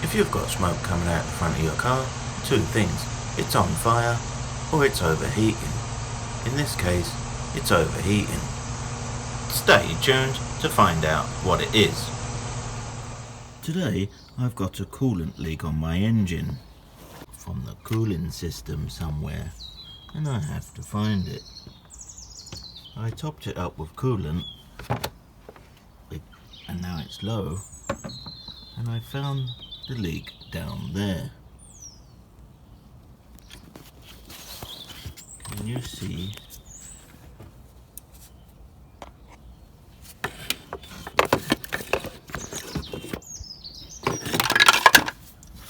If you've got smoke coming out the front of your car, two things: it's on fire or it's overheating. In this case, it's overheating. Stay tuned to find out what it is. Today I've got a coolant leak on my engine from the cooling system somewhere, and I have to find it. I topped it up with coolant and now it's low, and I found the leak down there. Can you see?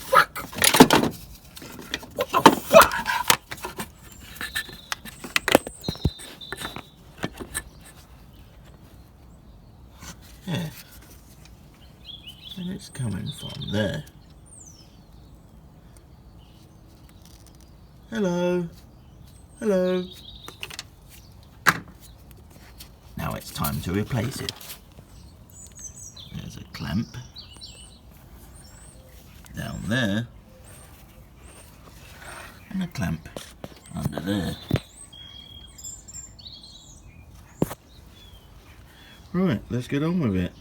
Fuck! What the fuck? Yeah. And it's coming from there. Hello. Hello. Now it's time to replace it. There's a clamp down there and a clamp under there. Right, let's get on with it.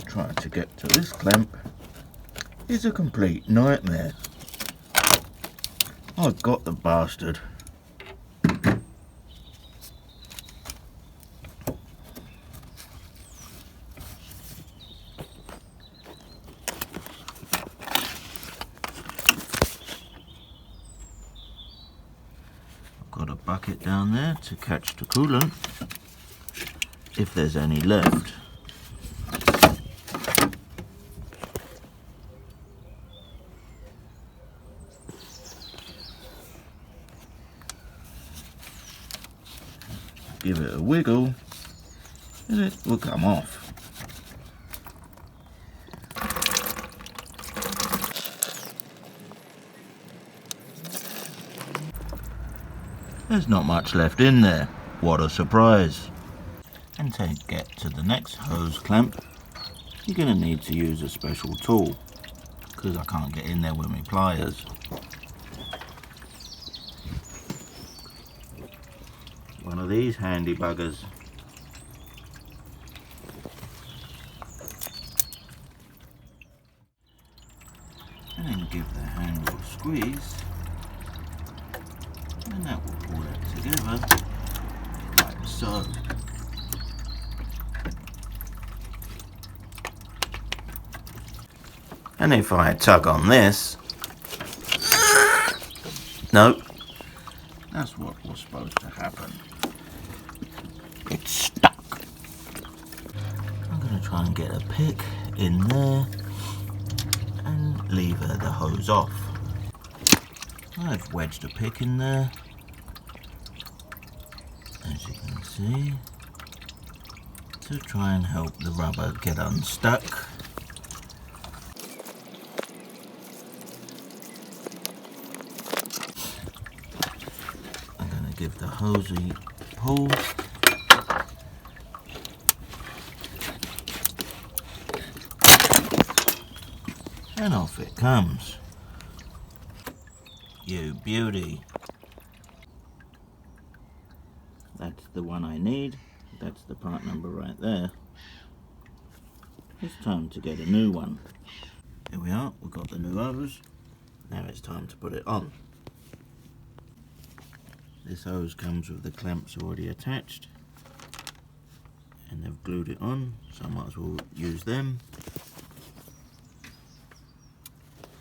Trying to get to this clamp is a complete nightmare. I've got the bastard. I've got a bucket down there to catch the coolant, if there's any left. Give it a wiggle and it will come off. There's not much left in there. What a surprise. And to get to the next hose clamp, you're going to need to use a special tool, because I can't get in there with my pliers. One of these handy buggers. And then give the handle a squeeze, and that will pull it together like so. And if I tug on this, no, that's what was supposed to happen. It's stuck. I'm going to try and get a pick in there and lever the hose off. I've wedged a pick in there, as you can see, to try and help the rubber get unstuck. I'm going to give the hose a pull. And off it comes. You beauty. That's the one I need. That's the part number right there. It's time to get a new one. Here we are, we've got the new hose. Now it's time to put it on. This hose comes with the clamps already attached, and they've glued it on, so I might as well use them.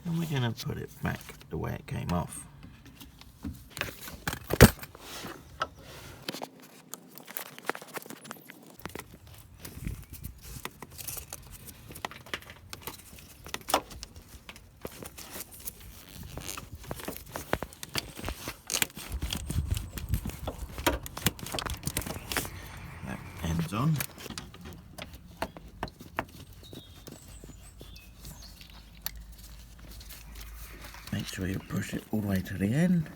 And we're going to put it back the way it came off. That ends on. Make sure you push it all the way to the end.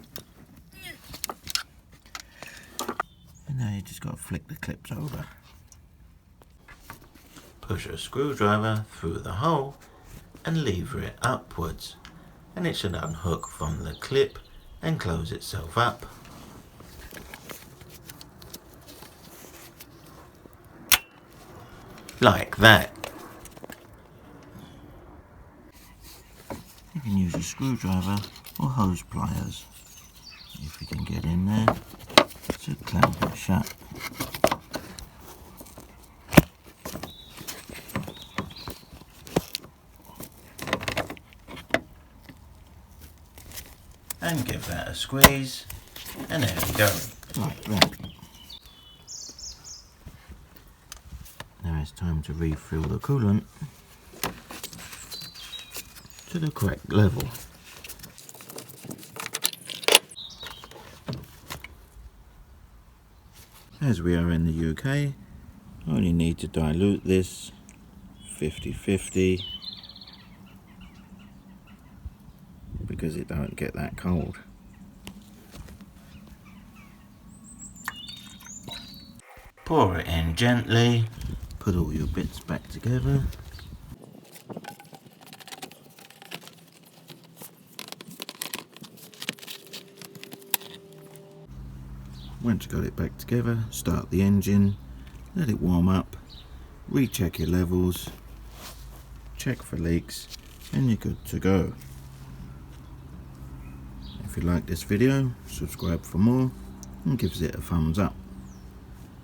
And now you just got to flick the clips over. Push a screwdriver through the hole and lever it upwards, and it should unhook from the clip and close itself up. Like that. You can use a screwdriver or hose pliers, if you can get in there, to clamp it shut. And give that a squeeze, and there we go, like that. Now it's time to refill the coolant to the correct level. As we are in the UK, I only need to dilute this 50-50 because it don't get that cold. Pour it in gently, put all your bits back together. Once you got it back together, start the engine, let it warm up, recheck your levels, check for leaks, and you're good to go. If you like this video, subscribe for more and gives it a thumbs up.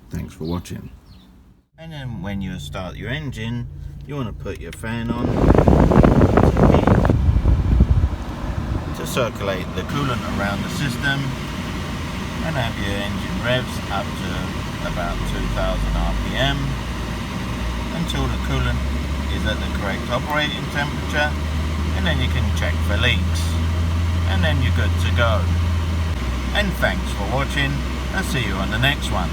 Thanks for watching. And then when you start your engine, you want to put your fan on to circulate the coolant around the system and have your engine revs up to about 2000 RPM until the coolant is at the correct operating temperature, and then you can check for leaks, and then you're good to go. And thanks for watching, and see you on the next one.